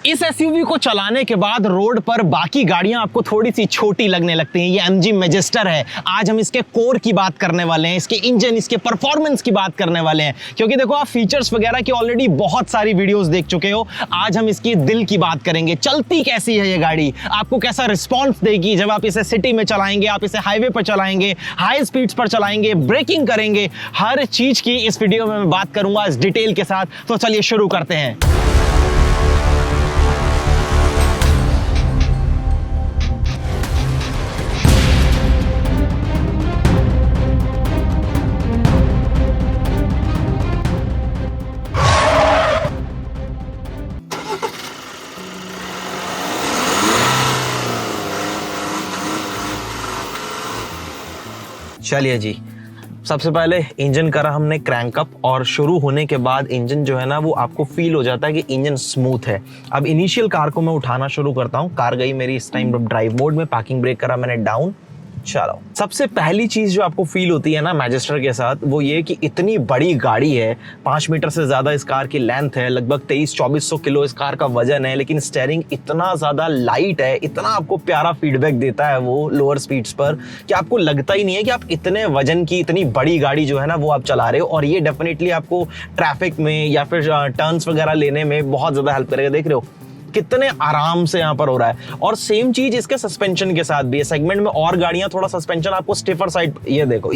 इस एसयूवी को चलाने के बाद रोड पर बाकी गाड़ियां आपको थोड़ी सी छोटी लगने लगती हैं। ये एमजी मैजेस्टर है। आज हम इसके कोर की बात करने वाले हैं, इसके इंजन, इसके परफॉर्मेंस की बात करने वाले हैं, क्योंकि देखो आप फीचर्स वगैरह की ऑलरेडी बहुत सारी वीडियोस देख चुके हो। आज हम इसकी दिल की बात करेंगे, चलती कैसी है ये गाड़ी, आपको कैसा रिस्पॉन्स देगी जब आप इसे सिटी में चलाएंगे, आप इसे हाईवे पर चलाएंगे, हाई स्पीड्स पर चलाएंगे, ब्रेकिंग करेंगे, हर चीज की इस वीडियो में मैं बात करूंगा इस डिटेल के साथ। तो चलिए शुरू करते हैं। चलिए जी, सबसे पहले इंजन करा हमने क्रैंक अप और शुरू होने के बाद इंजन जो है ना वो आपको फील हो जाता है कि इंजन स्मूथ है। अब इनिशियल कार को मैं उठाना शुरू करता हूँ। कार गई मेरी इस टाइम ड्राइव मोड में, पार्किंग ब्रेक करा मैंने डाउन, चलो। सबसे पहली चीज जो आपको फील होती है ना मैजेस्टर के साथ, वो ये कि इतनी बड़ी गाड़ी है, 5 मीटर से ज्यादा इस कार की लेंथ है, लगभग 2300-2400 किलो इस कार का वजन है, लेकिन स्टीयरिंग इतना ज्यादा लाइट है, इतना आपको प्यारा फीडबैक देता है वो लोअर स्पीड्स पर कि आपको लगता ही नहीं है कि आप इतने वजन की इतनी बड़ी गाड़ी जो है ना वो आप चला रहे हो। और ये डेफिनेटली आपको ट्रैफिक में या फिर टर्न्स वगैरह लेने में बहुत ज्यादा हेल्प करेगा। देख रहे हो कितने आराम से यहाँ पर हो रहा है। और सेम चीज इसके सस्पेंशन के साथ भी है। सेगमेंट में और गाड़ियां थोड़ा सस्पेंशन आपको स्टिफर साइड, ये देखो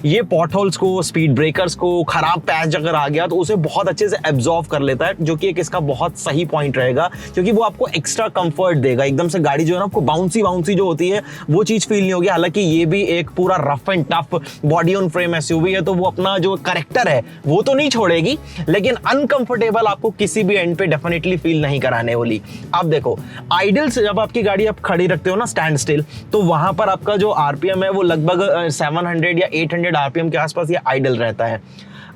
ये पॉट होल्स को, स्पीड ब्रेकर्स को, खराब पैच अगर आ गया तो उसे बहुत अच्छे से एब्जॉर्व कर लेता है, जो कि एक इसका बहुत सही पॉइंट रहेगा, क्योंकि वो आपको एक्स्ट्रा कंफर्ट देगा। एकदम से गाड़ी जो है ना आपको बाउंसी जो होती है वो चीज फील नहीं होगी। हालांकि ये भी एक पूरा rough and tough body on frame SUV है, तो वो अपना जो कैरेक्टर है वो तो नहीं छोड़ेगी, लेकिन अनकंफर्टेबल आपको किसी भी एंड पे डेफिनेटली फील नहीं कराने वाली। अब देखो आइडल से जब आपकी गाड़ी आप खड़ी रखते हो ना स्टैंड स्टिल, तो वहां पर आपका जो आरपीएम है वो लगभग 700 या 800 आरपीएम के आसपास ये आइडल रहता है।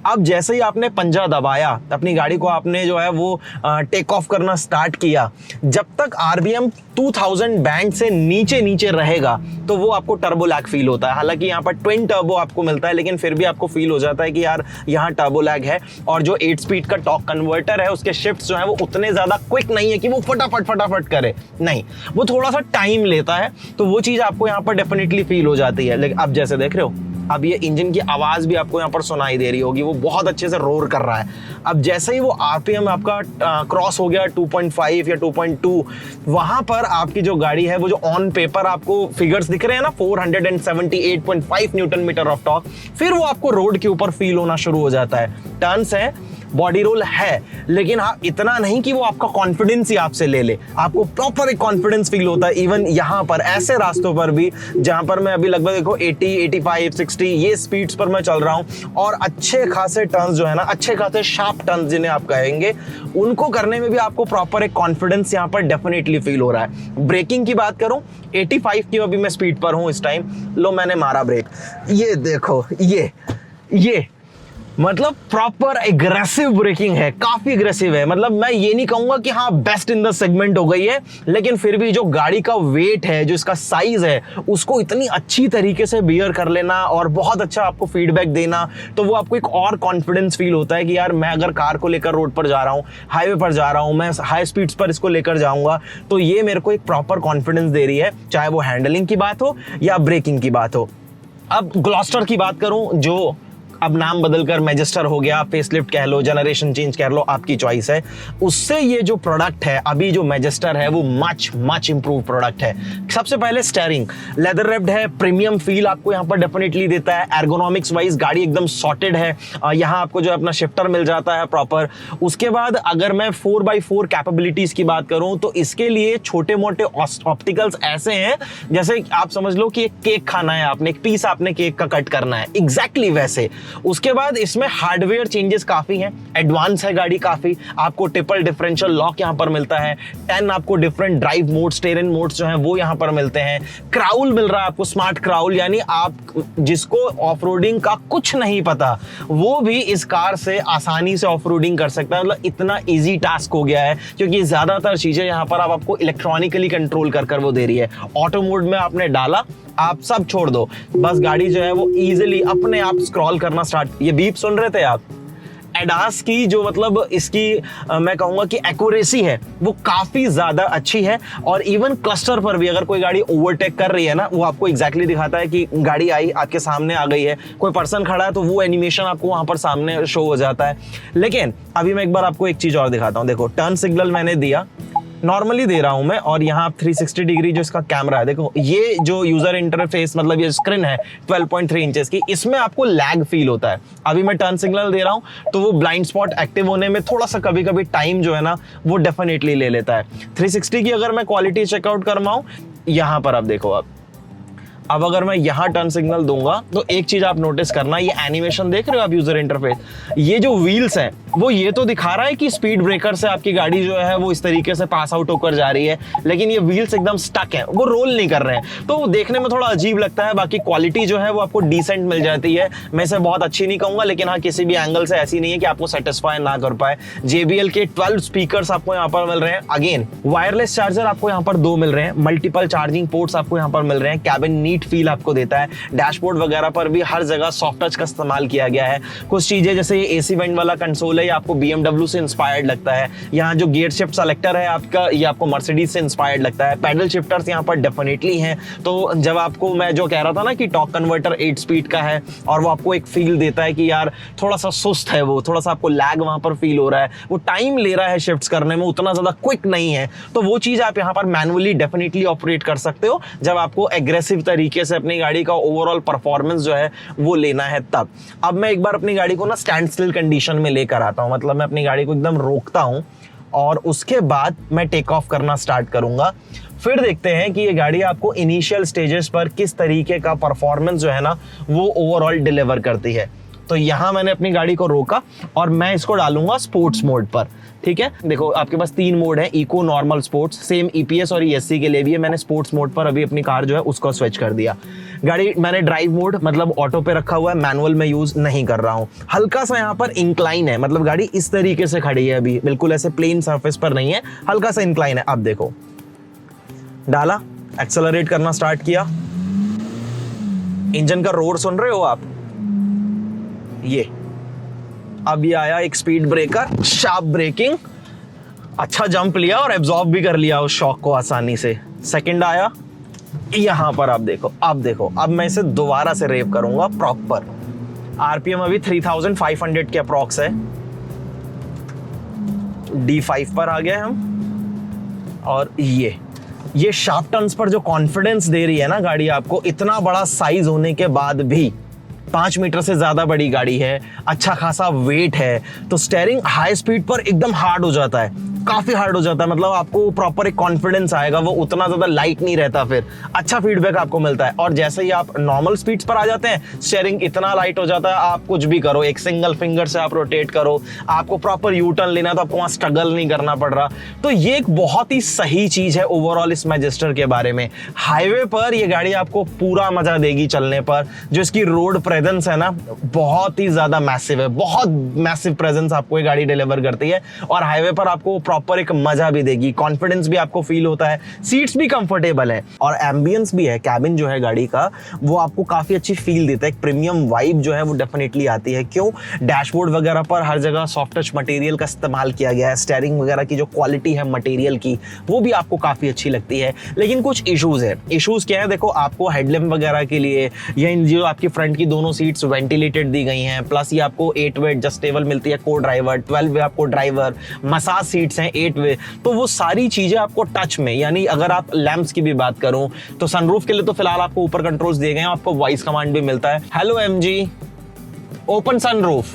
अब जैसे ही आपने पंजा दबाया, अपनी गाड़ी को आपने जो है वो टेक ऑफ करना स्टार्ट किया, जब तक आरपीएम 2000 बैंड से नीचे रहेगा तो वो आपको टर्बो लैग फील होता है। हालांकि यहाँ पर ट्विन टर्बो आपको मिलता है, लेकिन फिर भी आपको फील हो जाता है कि यार यहाँ टर्बो लैग है। और जो 8 स्पीड का टॉर्क कन्वर्टर है उसके शिफ्ट्स जो है वो उतने ज्यादा क्विक नहीं है कि वो फटाफट करे, नहीं, वो थोड़ा सा टाइम लेता है। तो वो चीज आपको यहाँ पर डेफिनेटली फील हो जाती है। लेकिन अब जैसे देख रहे हो, अब ये इंजन की आवाज भी आपको यहाँ पर सुनाई दे रही होगी, वो बहुत अच्छे से रोर कर रहा है। अब जैसे ही वो आरपीएम आपका क्रॉस हो गया 2.5 या 2.2, वहां पर आपकी जो गाड़ी है वो जो ऑन पेपर आपको फिगर्स दिख रहे हैं ना 478.5 न्यूटन मीटर ऑफ टॉर्क, फिर वो आपको रोड के ऊपर फील होना शुरू हो जाता है। टर्न्स है, बॉडी रोल है, लेकिन हाँ इतना नहीं कि वो आपका कॉन्फिडेंस ही आपसे ले ले, आपको प्रॉपर एक कॉन्फिडेंस फील होता है। इवन यहाँ पर ऐसे रास्तों पर भी जहां पर मैं अभी लगभग देखो 80, 85, 60 ये स्पीड्स पर मैं चल रहा हूं, और अच्छे खासे टर्न्स जो है ना, अच्छे खासे शार्प टर्न्स जिन्हें आप कहेंगे, उनको करने में भी आपको प्रॉपर एक कॉन्फिडेंस यहाँ पर डेफिनेटली फील हो रहा है। ब्रेकिंग की बात करूं, 85 की अभी मैं स्पीड पर हूं इस टाइम, लो मैंने मारा ब्रेक, ये देखो ये मतलब प्रॉपर एग्रेसिव ब्रेकिंग है, काफी एग्रेसिव है। मतलब मैं ये नहीं कहूंगा कि हाँ बेस्ट इन द सेगमेंट हो गई है, लेकिन फिर भी जो गाड़ी का वेट है, जो इसका साइज है, उसको इतनी अच्छी तरीके से बियर कर लेना और बहुत अच्छा आपको फीडबैक देना, तो वो आपको एक और कॉन्फिडेंस फील होता है कि यार मैं अगर कार को लेकर रोड पर जा रहा हूँ, हाईवे पर जा रहा हूँ, मैं हाई स्पीड्स पर इसको लेकर जाऊंगा, तो ये मेरे को एक प्रॉपर कॉन्फिडेंस दे रही है, चाहे वो हैंडलिंग की बात हो या ब्रेकिंग की बात हो। अब ग्लॉस्टर की बात करूं, जो अब नाम बदलकर मैजेस्टर हो गया, फेसलिफ्ट कह लो, जनरेशन चेंज कह लो, आपकी चॉइस है, उससे ये जो प्रोडक्ट है अभी जो मैजेस्टर है वो मच इंप्रूव प्रोडक्ट है। सबसे पहले स्टीयरिंग लेदर रैप्ड है, प्रीमियम फील आपको यहाँ पर डेफिनेटली देता है। एर्गोनॉमिक्स वाइज गाड़ी एकदम सॉर्टेड है, यहाँ आपको जो अपना शिफ्टर मिल जाता है प्रॉपर। उसके बाद अगर मैं 4x4 कैपेबिलिटीज की बात करूं, तो इसके लिए छोटे मोटे ऑप्टिकल्स ऐसे हैं जैसे आप समझ लो कि एक केक खाना है आपने, एक पीस आपने केक का कट करना है, एग्जैक्टली वैसे। उसके बाद इसमें हार्डवेयर चेंजेस काफी हैं, एडवांस है गाड़ी काफी, आपको ट्रिपल डिफरेंशियल लॉक यहां पर मिलता है, 10 आपको different drive mode, steering modes जो हैं वो यहां पर मिलते हैं, क्राउल मिल रहा है आपको, स्मार्ट क्राउल, यानी आप जिसको ऑफ-रोडिंग का कुछ नहीं पता वो भी इस कार से आसानी से ऑफ-रोडिंग कर सकता है। मतलब इतना इजी टास्क हो गया है, क्योंकि ज्यादातर चीजें यहां पर आपको इलेक्ट्रॉनिकली कंट्रोल कर वो दे रही है। ऑटो मोड में आपने डाला, आप सब छोड़ दो, बस गाड़ी जो है वो इजीली अपने आप स्क्रॉल करना स्टार्ट। ये बीप सुन रहे थे आप, एडास की जो मतलब इसकी मैं कहूंगा कि एक्यूरेसी है वो काफी ज्यादा अच्छी है। और इवन क्लस्टर पर भी अगर कोई गाड़ी ओवरटेक कर रही है ना, वो आपको एग्जैक्टली दिखाता है कि गाड़ी आई आपके सामने आ गई है, कोई पर्सन खड़ा है तो वो एनिमेशन आपको वहां पर सामने शो हो जाता है। लेकिन अभी मैं एक बार आपको एक चीज और दिखाता हूं। देखो टर्न सिग्नल मैंने दिया, नॉर्मली दे रहा हूं मैं, और यहाँ 360 डिग्री जो इसका कैमरा है, देखो ये जो यूजर इंटरफेस मतलब ये स्क्रीन है 12.3 इंचेस की, इसमें आपको लैग फील होता है। अभी मैं टर्न सिग्नल दे रहा हूं तो वो ब्लाइंड स्पॉट एक्टिव होने में थोड़ा सा कभी कभी टाइम जो है ना वो डेफिनेटली ले लेता है। 360 की अगर मैं क्वालिटी चेकआउट करवाऊं, यहाँ पर आप देखो, अब अगर मैं यहाँ टर्न सिग्नल दूंगा तो एक चीज आप नोटिस करना, ये एनिमेशन देख रहे हो आप यूजर इंटरफेस, ये जो व्हील्स हैं वो ये तो दिखा रहा है कि स्पीड ब्रेकर से आपकी गाड़ी जो है वो इस तरीके से पास आउट होकर जा रही है, लेकिन ये व्हील्स एकदम स्टक हैं, वो रोल नहीं कर रहे हैं, तो वो देखने में थोड़ा अजीब लगता है। बाकी क्वालिटी जो है वो आपको डिसेंट मिल जाती है, मैं इसे बहुत अच्छी नहीं कहूंगा, लेकिन हाँ किसी भी एंगल से ऐसी नहीं है कि आपको सेटिस्फाई ना कर पाए। JBL के 12 स्पीकर्स आपको यहाँ पर मिल रहे हैं, अगेन वायरलेस चार्जर आपको यहाँ पर 2 मिल रहे हैं, मल्टीपल चार्जिंग पोर्ट्स आपको यहाँ पर मिल रहे हैं, कैबिन नीट फील आपको देता है, डैशबोर्ड वगैरह पर भी हर जगह सॉफ्ट टच का इस्तेमाल किया गया है। कुछ चीजें जैसे ये AC वेंट वाला कंसोल है, ये आपको BMW से इंस्पायर्ड लगता है। यहाँ जो गियर शिफ्ट सेलेक्टर है आपका, ये आपको मर्सिडीज से इंस्पायर्ड लगता है। पैडल शिफ्टर्स यहाँ पर डेफिनेटली हैं, तो जब आपको मैं जो कह रहा था ना कि टॉर्क कन्वर्टर 8 स्पीड का है और वो आपको एक फील देता है कि यार थोड़ा सा सुस्त है, वो थोड़ा सा आपको लैग वहां पर फील हो रहा है, वो टाइम ले रहा है शिफ्ट्स करने में, उतना ज्यादा क्विक नहीं है, तो वो चीज आप यहाँ पर मैनुअली डेफिनेटली ऑपरेट कर सकते हो जब आपको एग्रेसिव तरीके से अपनी गाड़ी का ओवरऑल परफॉर्मेंस जो है वो लेना है तब। अब मैं एक बार अपनी गाड़ी को ना स्टैंड स्टिल कंडीशन में लेकर आता हूं, मतलब मैं अपनी गाड़ी को एकदम रोकता हूं और उसके बाद मैं टेक ऑफ करना स्टार्ट करूंगा। फिर देखते हैं कि ये गाड़ी आपको इनिशियल स्टेजेस पर किस तरीके का परफॉर्मेंस जो है ना वो ओवरऑल डिलीवर करती है। तो यहां मैंने अपनी गाड़ी को रोका और मैं इसको डालूंगा स्पोर्ट्स मोड पर, ठीक है। देखो आपके पास 3 मोड है, eco, normal, sports, same EPS और ESC के लिए भी है। मैंने स्पोर्ट्स मोड पर अभी अपनी कार जो है उसको स्विच कर दिया। गाड़ी मैंने ड्राइव मोड मतलब ऑटो पे रखा हुआ है, मैनुअल में यूज नहीं कर रहा हूँ। हल्का सा यहाँ पर इंक्लाइन है, मतलब गाड़ी इस तरीके से खड़ी है अभी, बिल्कुल ऐसे प्लेन सरफेस पर नहीं है, हल्का सा इंक्लाइन है। अब देखो डाला, एक्सेलरेट करना स्टार्ट किया, इंजन का रोर सुन रहे हो आप, ये अब ये आया एक स्पीड ब्रेकर, शार्प ब्रेकिंग, अच्छा जंप लिया और एब्जॉर्ब भी कर लिया उस शॉक को आसानी से। सेकंड आया यहां पर, आप देखो, अब मैं इसे दोबारा से रेव करूंगा प्रॉपर। RPM अभी 3500 के अप्रॉक्स है। D5 पर आ गए हम, और ये शार्प टर्न्स पर जो कॉन्फिडेंस दे रही है ना गाड़ी आपको, इतना बड़ा साइज होने के बाद भी 5 मीटर से ज्यादा बड़ी गाड़ी है, अच्छा खासा वेट है, तो स्टीयरिंग हाई स्पीड पर एकदम हार्ड हो जाता है, काफी हार्ड हो जाता है, मतलब आपको प्रॉपर एक कॉन्फिडेंस आएगा, वो उतना ज्यादा लाइट नहीं रहता, फिर अच्छा फीडबैक आपको मिलता है। और जैसे ही आप नॉर्मल स्पीड्स पर आ जाते हैं, स्टीयरिंग इतना लाइट हो जाता है, आप कुछ भी करो, एक सिंगल फिंगर से आप रोटेट करो, आपको प्रॉपर यू टर्न लेना है तो आपको वहां स्ट्रगल नहीं करना पड़ रहा। तो ये एक बहुत ही सही चीज है ओवरऑल इस मैजेस्टर के बारे में। हाईवे पर ये गाड़ी आपको पूरा मजा देगी चलने पर, जो इसकी रोड प्रेजेंस है ना बहुत ही ज्यादा मैसिव है, बहुत मैसिव प्रेजेंस आपको ये गाड़ी डिलीवर करती है, और हाईवे पर आपको प्रॉपर एक मजा भी देगी, कॉन्फिडेंस भी आपको फील होता है, सीट्स भी कंफर्टेबल है और एम्बियंस भी है। कैबिन जो है गाड़ी का वो आपको काफी अच्छी फील देता है, एक प्रीमियम वाइब जो है वो डेफिनेटली आती है। क्यों? डैशबोर्ड वगैरह पर हर जगह सॉफ्ट टच मटेरियल का इस्तेमाल किया गया है, स्टीयरिंग वगैरह की जो क्वालिटी है मटेरियल की वो भी आपको काफी अच्छी लगती है। लेकिन कुछ इश्यूज है। इश्यूज क्या है? देखो आपको हेडलैम्प वगैरह के लिए या जो आपकी फ्रंट की दोनों सीट्स वेंटिलेटेड दी गई हैं, प्लस ये आपको 8 वे एडजस्टेबल मिलती है, को ड्राइवर 12 वे आपको ड्राइवर, मसाज सीट्स हैं 8 वे, तो वो सारी चीजें आपको टच में, यानी अगर आप लैंप्स की भी बात करूं तो सनरूफ के लिए तो फिलहाल आपको ऊपर कंट्रोल्स दिए गए हैं, आपको वॉइस कमांड भी मिलता है, हेलो MG ओपन सनरूफ,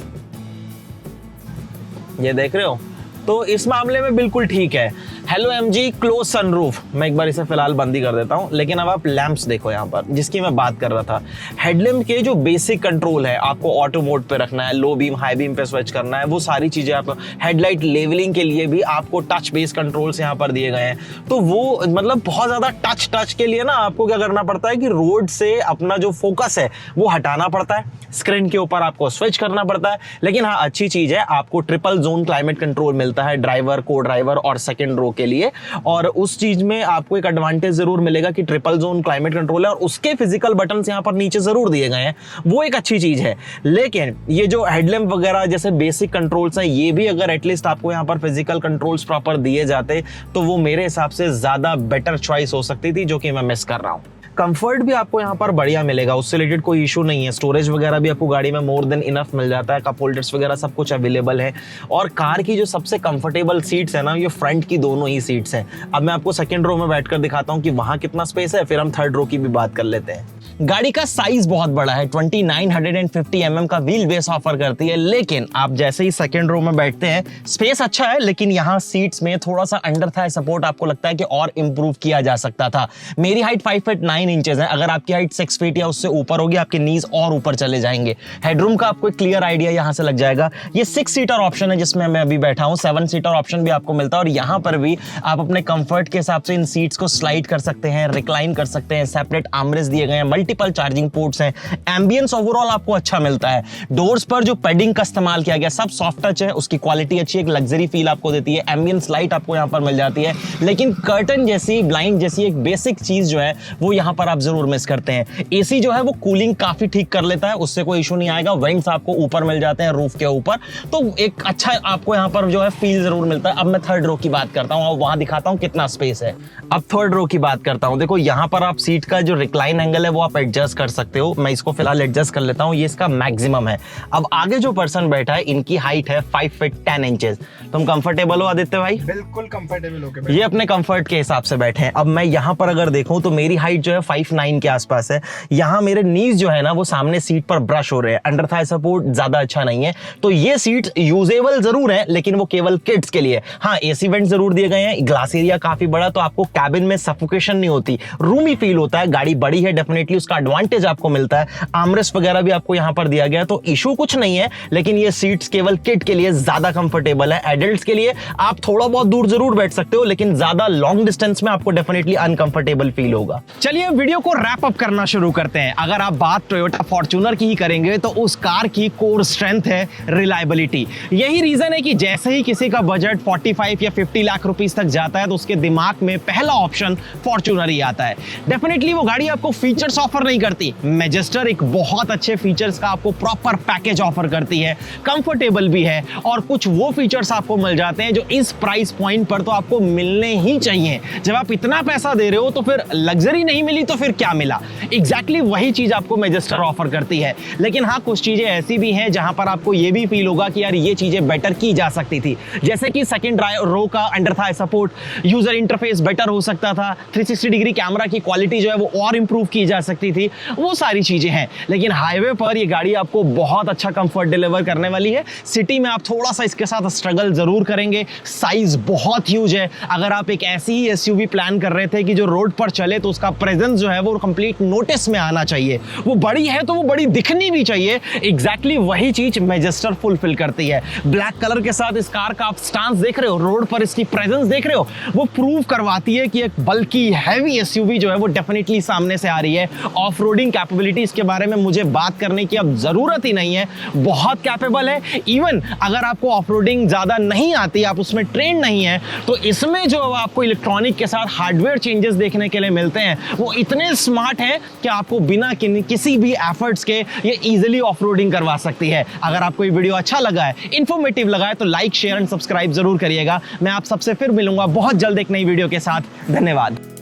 ये देख रहे हो, तो इस मामले में बिल्कुल ठीक है। हेलो MG क्लोज सनरूफ, मैं एक बार इसे फिलहाल बंद ही कर देता हूं। लेकिन अब आप लैंप्स देखो यहाँ पर, जिसकी मैं बात कर रहा था, हेडलैम्प के जो बेसिक कंट्रोल है, आपको ऑटो मोड पे रखना है, लो बीम हाई बीम पे स्विच करना है, वो सारी चीजें आप, हेडलाइट लेवलिंग के लिए भी आपको टच बेस कंट्रोल्स यहाँ पर दिए गए हैं। तो वो मतलब बहुत ज्यादा टच के लिए ना आपको क्या करना पड़ता है कि रोड से अपना जो फोकस है वो हटाना पड़ता है, स्क्रीन के ऊपर आपको स्विच करना पड़ता है। लेकिन हाँ अच्छी चीज है, आपको ट्रिपल जोन क्लाइमेट कंट्रोल मिलता है, ड्राइवर, को ड्राइवर और सेकेंड रो के लिए। और उस चीज में आपको एक एडवांटेज जरूर मिलेगा कि ट्रिपल जोन क्लाइमेट कंट्रोल है और उसके फिजिकल बटन्स यहाँ पर नीचे जरूर दिए गए हैं, वो एक अच्छी चीज है। लेकिन ये जो हेडलैम्प वगैरह जैसे बेसिक कंट्रोल्स हैं, ये भी अगर एटलीस्ट आपको यहाँ पर फिजिकल कंट्रोल्स प्रॉपर दिए जाते तो वो मेरे हिसाब से ज्यादा बेटर चॉइस हो सकती थी, जो कि मैं मिस कर रहा हूँ। कंफर्ट भी आपको यहाँ पर बढ़िया मिलेगा, उससे रिलेटेड कोई इशू नहीं है। स्टोरेज वगैरह भी आपको गाड़ी में मोर देन इनफ मिल जाता है, कप होल्डर्स वगैरह सब कुछ अवेलेबल है। और कार की जो सबसे कंफर्टेबल सीट्स है ना, ये फ्रंट की दोनों ही सीट्स हैं। अब मैं आपको सेकंड रो में बैठकर दिखाता हूँ कि वहाँ कितना स्पेस है, फिर हम थर्ड रो की भी बात कर लेते हैं। गाड़ी का साइज बहुत बड़ा है, 2950 mm का व्हील बेस ऑफर करती है, लेकिन आप जैसे ही सेकंड रो में बैठते हैं स्पेस अच्छा है, लेकिन यहाँ सीट्स में थोड़ा सा अंडर थाई सपोर्ट आपको लगता है कि और इंप्रूव किया जा सकता था। मेरी हाइट 5 फीट 9 इंचेस है, अगर आपकी हाइट 6 फीट या उससे ऊपर होगी आपके नीज और ऊपर चले जाएंगे। हेडरूम का आपको एक क्लियर आइडिया यहाँ से लग जाएगा। ये 6 सीटर ऑप्शन है जिसमें मैं अभी बैठा हूँ, 7 सीटर ऑप्शन भी आपको मिलता है, और यहाँ पर भी आप अपने कंफर्ट के हिसाब से इन सीट्स को स्लाइड कर सकते हैं, रिक्लाइन कर सकते हैं, सेपरेट आर्मरेस्ट दिए गए हैं, मल्टीपल चार्जिंग पोर्ट्स हैं, एम्बियंस ओवरऑल आपको अच्छा मिलता है। डोर्स पर जो पैडिंग का इस्तेमाल किया गया सब सॉफ्ट टच है, उसकी क्वालिटी अच्छी है, एक लग्जरी फील आपको देती है। एम्बियंस लाइट आपको यहाँ पर मिल जाती है, लेकिन कर्टन जैसी, ब्लाइंड जैसी एक बेसिक चीज जो है वो यहाँ पर आप जरूर मिस करते हैं। एसी जो है वो कूलिंग काफी ठीक कर लेता है, उससे कोई इशू नहीं आएगा। वेंट्स आपको ऊपर मिल जाते हैं रूफ के ऊपर, तो एक अच्छा आपको यहाँ पर जो है फील जरूर मिलता है। अब मैं थर्ड रो की बात करता हूँ और वहां दिखाता हूँ कितना स्पेस है। अब थर्ड रो की बात करता हूँ। देखो यहाँ पर आप सीट का जो रिक्लाइन एंगल है वो आप एडजस्ट कर सकते हो। मैं इसको फिलहाल एडजस्ट कर लेता हूँ, ये इसका मैक्सिमम है। अब आगे जो पर्सन बैठा है इनकी हाइट है 5 फीट 10 इंचेस। तुम कंफर्टेबल हो आदित्य भाई? बिल्कुल कंफर्टेबल हो के ये अपने कंफर्ट के हिसाब से बैठे हैं। अब मैं यहाँ पर अगर देखूं तो मेरी हाइट जो है 5'9" के आसपास है। यहाँ मेरे नीज जो है ना वो सामने सीट पर ब्रश हो रहे हैं, अंडर थाई सपोर्ट ज्यादा अच्छा नहीं है। तो ये सीट यूजेबल जरूर है, लेकिन वो केवल किड्स के लिए। हाँ, एसी वेंट जरूर दिए गए हैं, ग्लास एरिया काफी बड़ा, तो आपको कैबिन में सफोकेशन नहीं होती, रूमी फील होता है। गाड़ी बड़ी है, डेफिनेटली उसका एडवांटेज आपको मिलता है। आर्मरेस्ट वगैरह भी आपको यहाँ पर दिया गया, तो इशू कुछ नहीं है। लेकिन ये सीट्स केवल किड के लिए ज्यादा कंफर्टेबल है। एडल्ट्स के लिए आप थोड़ा बहुत दूर जरूर बैठ सकते हो, लेकिन ज्यादा लॉन्ग डिस्टेंस में आपको डेफिनेटली अनकंफर्टेबल फील होगा। चलिए वीडियो को रैप अप करना शुरू करते हैं। अगर आप बात टोयोटा फॉर्च्यूनर की ही करेंगे तो उस कार की कोर स्ट्रेंथ है रिलायबिलिटी। यही रीजन है कि जैसे ही किसी का बजट 45 या 50 लाख रुपीस तक जाता है तो उसके दिमाग में पहला ऑप्शन फॉर्च्यूनर ही आता है। डेफिनेटली वो गाड़ी आपको फीचर्स ऑफर नहीं करती, मैजेस्टर एक बहुत अच्छे फीचर्स का आपको प्रॉपर पैकेज ऑफर करती है, कंफर्टेबल भी है, और कुछ वो फीचर्स आपको मिल जाते हैं जो इस प्राइस पॉइंट पर तो आपको मिलने ही चाहिए। जब आप इतना पैसा दे रहे हो तो फिर लग्जरी नहीं मिली तो फिर क्या मिला? एग्जैक्टली वही चीज आपको मैजेस्टर ऑफर करती है। लेकिन हाँ, कुछ चीजें ऐसी भी हैं जहां पर आपको ये भी फील होगा कि यार ये चीजें बेटर की जा सकती थी, जैसे कि सेकंड रो का under Thai support, user interface better हो सकता था, 360 डिग्री कैमरा की क्वालिटी जो है वो और इंप्रूव की जा सकती थी, वो सारी चीजें हैं। लेकिन हाईवे पर ये गाड़ी आपको बहुत अच्छा कंफर्ट डिलीवर करने वाली है। सिटी में आप थोड़ा सा इसके साथ स्ट्रगल जरूर करेंगे, साइज बहुत ह्यूज है। अगर आप एक ऐसी ही एसयूवी प्लान कर रहे थे कि जो रोड पर चले तो उसका प्रेजेंस जो है वो कंप्लीट नोटिस में आना चाहिए, वो बड़ी है तो वो बड़ी दिखनी भी चाहिए, एग्जैक्टली वही चीज मैजेस्टर फुलफिल करती है। ब्लैक कलर के साथ इस कार का आप स्टांस देख रहे हो, रोड पर इसकी प्रेजेंस देख रहे हो, वो प्रूव करवाती है कि एक बल्कि हैवी एसयूवी जो है वो डेफिनेटली सामने से आ रही है। ऑफ रोडिंग कैपेबिलिटीज के बारे में मुझे बात करने की अब जरूरत ही नहीं है, बहुत कैपेबल है। इवन अगर आपको ऑफ रोडिंग ज्यादा नहीं आती, आप उसमें ट्रेन नहीं है, तो इसमें जो आपको इलेक्ट्रॉनिक के साथ हार्डवेयर चेंजेस देखने के लिए मिलते हैं वो इतने स्मार्ट हैं कि आपको बिना किसी भी एफर्ट्स के ये इजीली ऑफ रोडिंग करवा सकती है। अगर आपको ये वीडियो अच्छा लगा है, इंफॉर्मेटिव लगा है, तो लाइक शेयर एंड सब्सक्राइब जरूर करिएगा। मैं आप सबसे फिर मिलूंगा बहुत जल्द एक नई वीडियो के साथ। धन्यवाद।